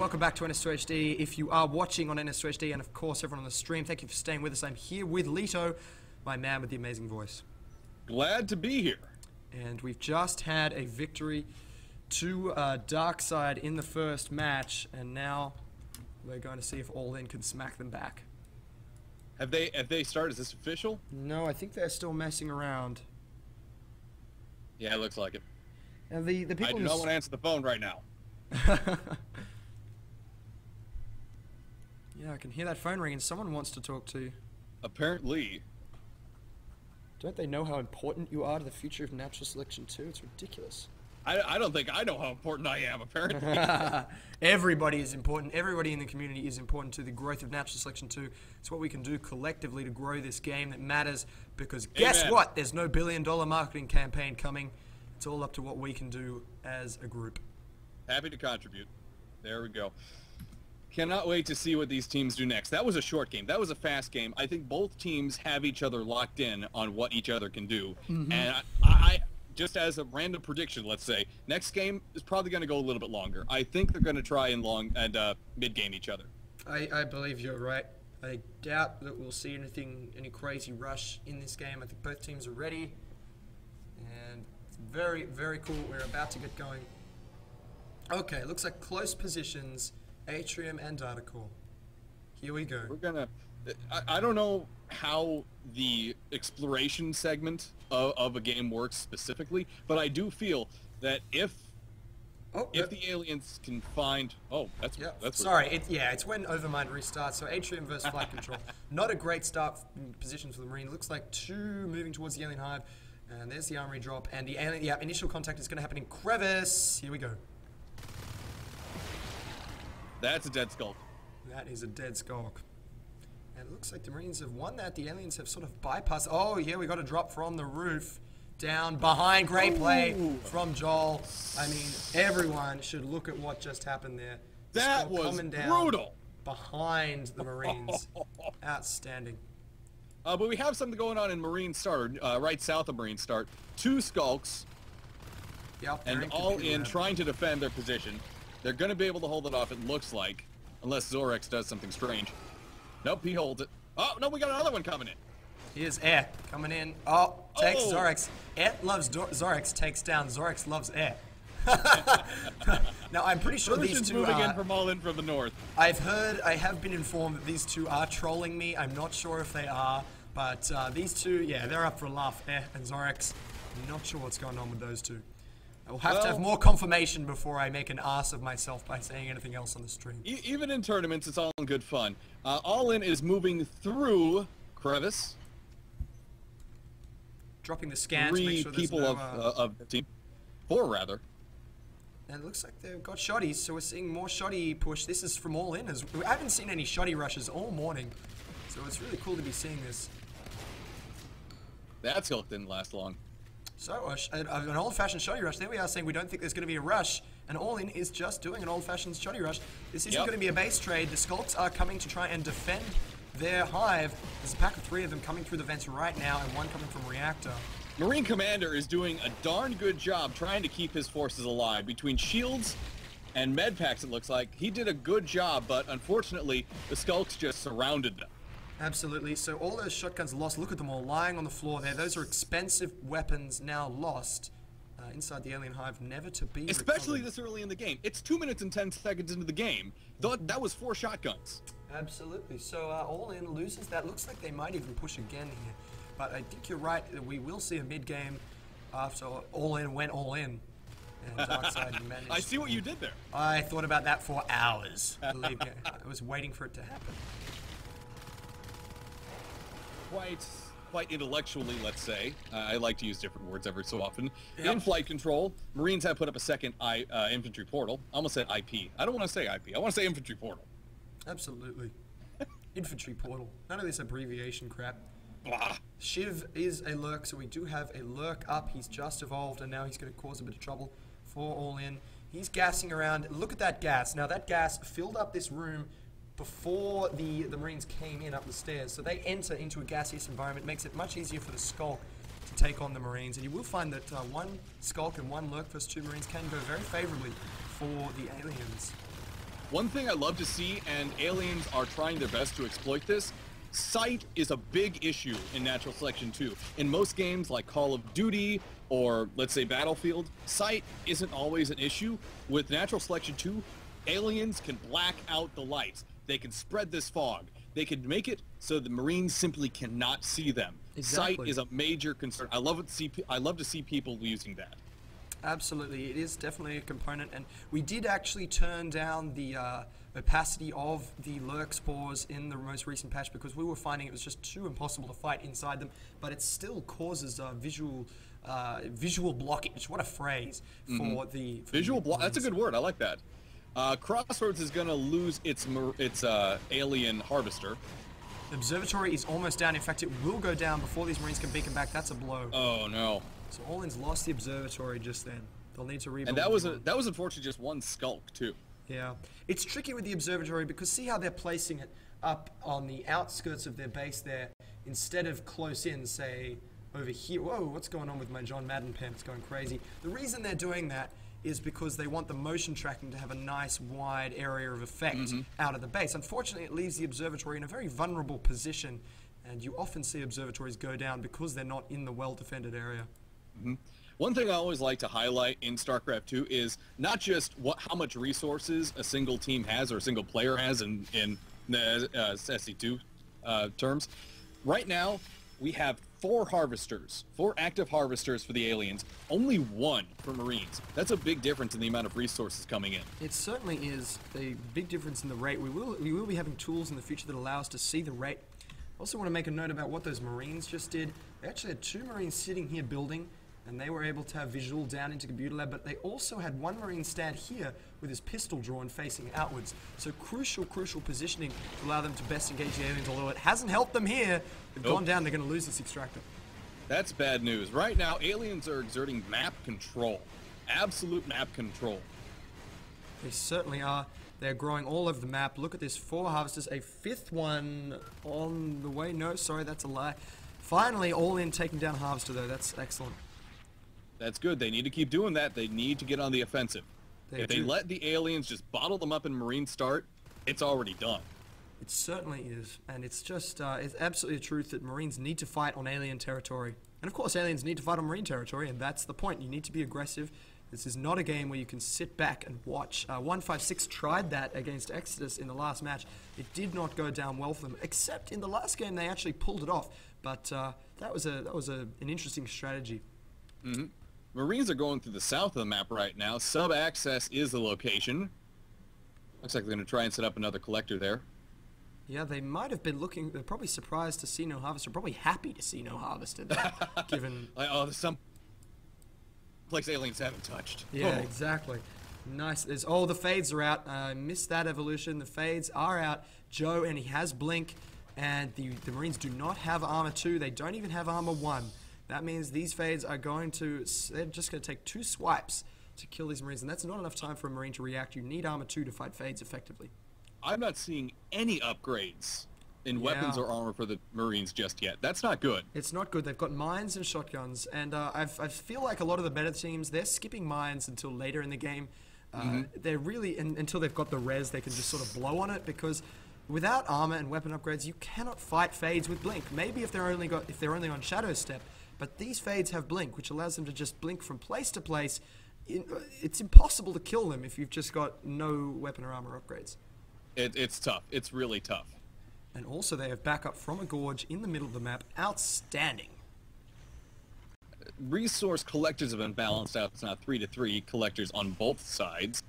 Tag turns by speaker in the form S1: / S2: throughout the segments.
S1: welcome back to NS2HD. If you are watching on NS2HD, and of course everyone on the stream, thank you for staying with us. I'm here with Lito, my man with the amazing voice.
S2: Glad to be here.
S1: And we've just had a victory to Darkside in the first match, and now we're going to see if All In can smack them back.
S2: Have they started? Is this official?
S1: No, I think they're still messing around.
S2: Yeah, it looks like it.
S1: And the people
S2: I do not want to answer the phone right now.
S1: Yeah, I can hear that phone ringing. Someone wants to talk to you.
S2: Apparently.
S1: Don't they know how important you are to the future of natural selection too? It's ridiculous.
S2: I don't think I know how important I am, apparently.
S1: Everybody is important. Everybody in the community is important to the growth of natural selection too. It's what we can do collectively to grow this game that matters, because guess what? There's no billion-dollar marketing campaign coming. It's all up to what we can do as a group.
S2: Happy to contribute. There we go. Cannot wait to see what these teams do next. That was a short game. That was a fast game. I think both teams have each other locked in on what each other can do. And I just as a random prediction, let's say, next game is probably going to go a little bit longer. I think they're going to try and mid-game each other.
S1: I believe you're right. I doubt that we'll see any crazy rush in this game. I think both teams are ready. And it's very, very cool. We're about to get going. Okay, looks like close positions. Atrium and Data Core. Here we go.
S2: We're gonna... I don't know how the exploration segment of a game works specifically, but I do feel that if the aliens can find... Oh, that's
S1: sorry, it's when Overmind restarts, so Atrium versus Flight Control. Not a great start position for the Marine. Looks like two moving towards the alien hive, and there's the armory drop, and the alien... initial contact is going to happen in Crevice. Here we go.
S2: That's a dead skulk.
S1: That is a dead skulk. And it looks like the Marines have won that. The aliens have sort of bypassed. Oh, yeah, we got a drop from the roof. Down behind. Great play from Joel. I mean, everyone should look at what just happened there.
S2: That was brutal.
S1: Behind the Marines. Outstanding.
S2: But we have something going on in Marine Start, right south of Marine Start. Two skulks.
S1: Yep,
S2: and All In trying to defend their position. They're going to be able to hold it off, it looks like. Unless Zorex does something strange. Nope, he holds it. Oh, no, we got another one coming in.
S1: Here's Air coming in. Oh, takes Zorex. Air loves Zorex, takes down. Zorex loves Air. Now, I'm pretty sure these two
S2: moving in from All In from the north.
S1: I have been informed that these two are trolling me. I'm not sure if they are. But these two, yeah, they're up for a laugh. Air and Zorex. I'm not sure what's going on with those two. I'll have to have more confirmation before I make an ass of myself by saying anything else on the stream.
S2: Even in tournaments, it's all in good fun. All In is moving through Crevice.
S1: Dropping the scans to make sure there's
S2: people of the team. Four, rather.
S1: And it looks like they've got shotties, so we're seeing more shoddy push. This is from All In. I haven't seen any shoddy rushes all morning, so it's really cool to be seeing this.
S2: That skill didn't last long.
S1: So, an old-fashioned shoddy rush. There we are saying we don't think there's going to be a rush. And All In is just doing an old-fashioned shoddy rush. This isn't going to be a base trade. The Skulks are coming to try and defend their hive. There's a pack of 3 of them coming through the vents right now, and one coming from Reactor.
S2: Marine Commander is doing a darn good job trying to keep his forces alive. Between shields and med packs, it looks like. He did a good job, but unfortunately, the Skulks just surrounded them.
S1: Absolutely. So all those shotguns lost. Look at them all lying on the floor there. Those are expensive weapons now lost inside the alien hive, never to be
S2: Especially
S1: recovered.
S2: this early in the game. It's 2 minutes and 10 seconds into the game. That was 4 shotguns.
S1: Absolutely. So All In loses that. Looks like they might even push again here. But I think you're right. We will see a mid-game after All In went all in. And Darkside managed.
S2: I see what you did there.
S1: I thought about that for hours. Believe me. I was waiting for it to happen.
S2: Quite intellectually, let's say. I like to use different words every so often. In flight control, Marines have put up a second infantry portal. I almost said IP. I don't want to say IP. I want to say infantry portal.
S1: Absolutely. Infantry portal. None of this abbreviation crap.
S2: Blah.
S1: Shiv is a lurk, so we do have a lurk up. He's just evolved, and now he's going to cause a bit of trouble for All In. He's gassing around. Look at that gas. Now, that gas filled up this room before the Marines came in up the stairs. So they enter into a gaseous environment. Makes it much easier for the Skulk to take on the Marines. And you will find that one Skulk and one Lurk versus 2 Marines can go very favorably for the aliens.
S2: One thing I love to see, and aliens are trying their best to exploit this, sight is a big issue in Natural Selection 2. In most games like Call of Duty or, let's say, Battlefield, sight isn't always an issue. With Natural Selection 2, aliens can black out the lights. They can spread this fog. They can make it so the Marines simply cannot see them.
S1: Exactly.
S2: Sight is a major concern. I love to see people using that.
S1: Absolutely, it is definitely a component, and we did actually turn down the opacity of the lurk spores in the most recent patch because we were finding it was just too impossible to fight inside them, but it still causes visual blockage. What a phrase for the
S2: visual block. That's a good word. I like that. Crossroads is going to lose its alien harvester.
S1: The observatory is almost down. In fact, it will go down before these Marines can beacon back. That's a blow.
S2: Oh no.
S1: So All-In's lost the observatory just then. They'll need to rebuild.
S2: And that was unfortunately just one skulk too.
S1: Yeah, it's tricky with the observatory because see how they're placing it up on the outskirts of their base there instead of close in, say over here. Whoa, what's going on with my John Madden pen? It's going crazy. The reason they're doing that is because they want the motion tracking to have a nice wide area of effect out of the base. Unfortunately, it leaves the observatory in a very vulnerable position, and you often see observatories go down because they're not in the well-defended area.
S2: One thing I always like to highlight in StarCraft 2 is not just how much resources a single team has or a single player has in the SC2 terms. Right now, we have 4 active harvesters for the aliens, only 1 for Marines. That's a big difference in the amount of resources coming in.
S1: It certainly is a big difference in the rate. We will be having tools in the future that allow us to see the rate. I also want to make a note about what those Marines just did. They actually had 2 Marines sitting here building, and they were able to have visual down into computer lab, but they also had 1 Marine stand here with his pistol drawn facing outwards. So crucial positioning to allow them to best engage the aliens, although it hasn't helped them here. They've gone down, they're going to lose this extractor.
S2: That's bad news. Right now, aliens are exerting map control. Absolute map control.
S1: They certainly are. They're growing all over the map. Look at this, 4 harvesters, a 5th one on the way. No, sorry, that's a lie. Finally, All-In taking down harvester though. That's excellent.
S2: That's good. They need to keep doing that. They need to get on the offensive. If they let the aliens just bottle them up in Marine start, it's already done.
S1: It certainly is. And it's just, it's absolutely the truth that Marines need to fight on alien territory. And of course, aliens need to fight on Marine territory, and that's the point. You need to be aggressive. This is not a game where you can sit back and watch. 156 tried that against Exodus in the last match. It did not go down well for them, except in the last game they actually pulled it off. But that was an interesting strategy.
S2: Marines are going through the south of the map right now. Sub-access is the location. Looks like they're going to try and set up another collector there.
S1: Yeah, they might have been looking. They're probably surprised to see no harvester. Probably happy to see no harvester, given.
S2: Oh, there's some place aliens haven't touched.
S1: Yeah, exactly. Nice. The fades are out. I missed that evolution. The fades are out. Joe, and he has blink, and the Marines do not have armor 2. They don't even have armor 1. That means these fades are they're just going to take 2 swipes to kill these Marines, and that's not enough time for a Marine to react. You need armor 2 to fight fades effectively. I'm
S2: not seeing any upgrades in weapons or armor for the Marines just yet. That's not good.
S1: It's not good. They've got mines and shotguns, and I feel like a lot of the better teams, they're skipping mines until later in the game. They're really, until they've got the res, they can just sort of blow on it, because without armor and weapon upgrades, you cannot fight fades with blink. Maybe if they're only on shadow step, but these fades have blink, which allows them to just blink from place to place. It's impossible to kill them if you've just got no weapon or armor upgrades.
S2: It's tough. It's really tough.
S1: And also they have backup from a gorge in the middle of the map. Outstanding.
S2: Resource collectors have been balanced out. It's now 3-3 collectors on both sides.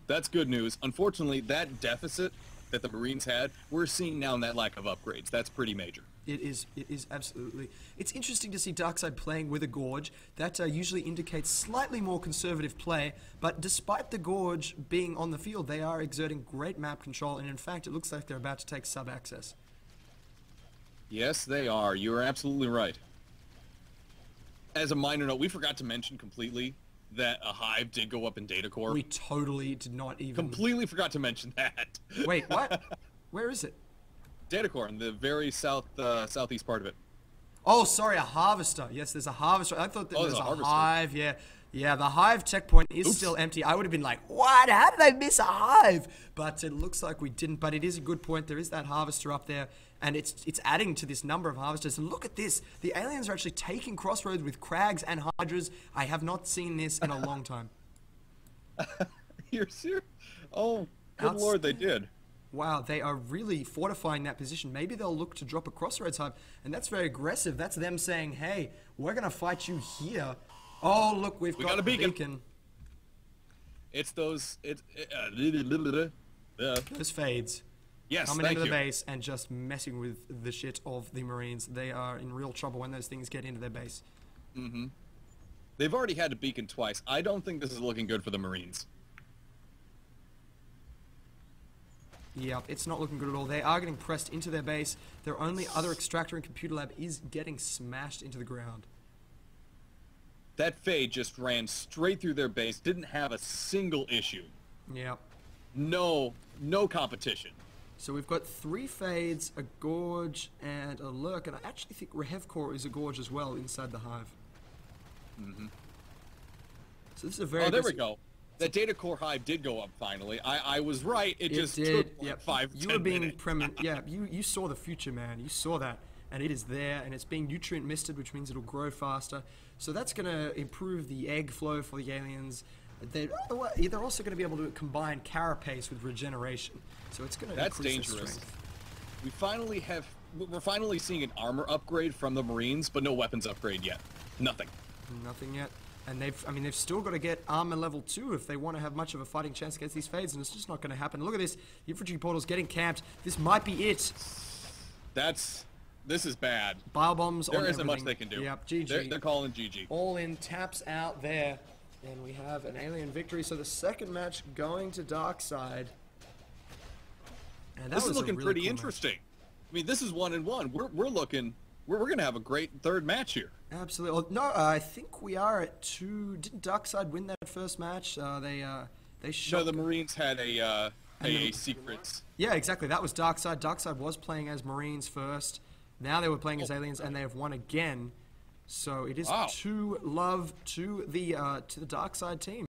S2: That's good news. Unfortunately, that deficit that the Marines had, we're seeing now in that lack of upgrades. That's pretty major.
S1: It is absolutely. It's interesting to see Darkside playing with a Gorge. That usually indicates slightly more conservative play, but despite the Gorge being on the field, they are exerting great map control, and in fact, it looks like they're about to take sub-access.
S2: Yes, they are. You are absolutely right. As a minor note, we forgot to mention completely that a hive did go up in data core.
S1: We totally did not even...
S2: Completely forgot to mention that.
S1: Wait, what? Where is it?
S2: Data core in the very southeast part of it.
S1: Oh, sorry, a harvester. Yes, there's a harvester. I thought that there was a hive. Yeah, Yeah, the hive checkpoint is still empty. I would have been like, what? How did I miss a hive? But it looks like we didn't. But it is a good point. There is that harvester up there, and it's adding to this number of harvesters. And look at this. The aliens are actually taking crossroads with crags and hydras. I have not seen this in a long time.
S2: You're serious? Oh, good lord, they did.
S1: Wow, they are really fortifying that position. Maybe they'll look to drop a crossroads hive, and that's very aggressive. That's them saying, hey, we're going to fight you here. Oh, look, we've got a beacon.
S2: It's those...
S1: Those fades.
S2: Yes,
S1: coming into the base and just messing with the shit of the Marines. They are in real trouble when those things get into their base.
S2: Mm-hmm. They've already had a beacon twice. I don't think this is looking good for the Marines.
S1: Yeah, it's not looking good at all. They are getting pressed into their base. Their only other extractor and computer lab is getting smashed into the ground.
S2: That Fade just ran straight through their base, didn't have a single issue.
S1: Yeah.
S2: No competition.
S1: So we've got 3 Fades, a Gorge, and a Lurk, and I actually think Rehevcore is a Gorge as well inside the hive.
S2: Mm-hmm.
S1: So this is a very...
S2: Oh, there we go. That data core hive did go up finally. I was right. It just took like 5
S1: You were being yeah, you saw the future, man. You saw that. And it is there, and it's being nutrient misted, which means it'll grow faster. So that's going to improve the egg flow for the aliens. They're also going to be able to combine carapace with regeneration. So it's going to increase their strength.
S2: We're finally seeing an armor upgrade from the Marines, but no weapons upgrade yet. Nothing.
S1: Nothing yet. And they've still got to get armor level 2 if they want to have much of a fighting chance against these Fades, and it's just not going to happen. Look at this. The infantry portal's getting camped. This might be it.
S2: This is bad.
S1: Bile bombs on
S2: everything.
S1: There isn't
S2: much they can do.
S1: Yep, GG.
S2: They're calling GG.
S1: All in, taps out there. And we have an alien victory. So the second match going to Darkside. And
S2: this is looking pretty interesting. I mean, this is 1-1. We're gonna have a great third match here.
S1: Absolutely. No, I think we are at 2. Didn't Darkside win that first match? They shot.
S2: No, the Marines had a secret.
S1: Yeah, exactly. That was Darkside. Darkside was playing as Marines first. Now they were playing as aliens, and they have won again. So it is 2-love to the Darkside team.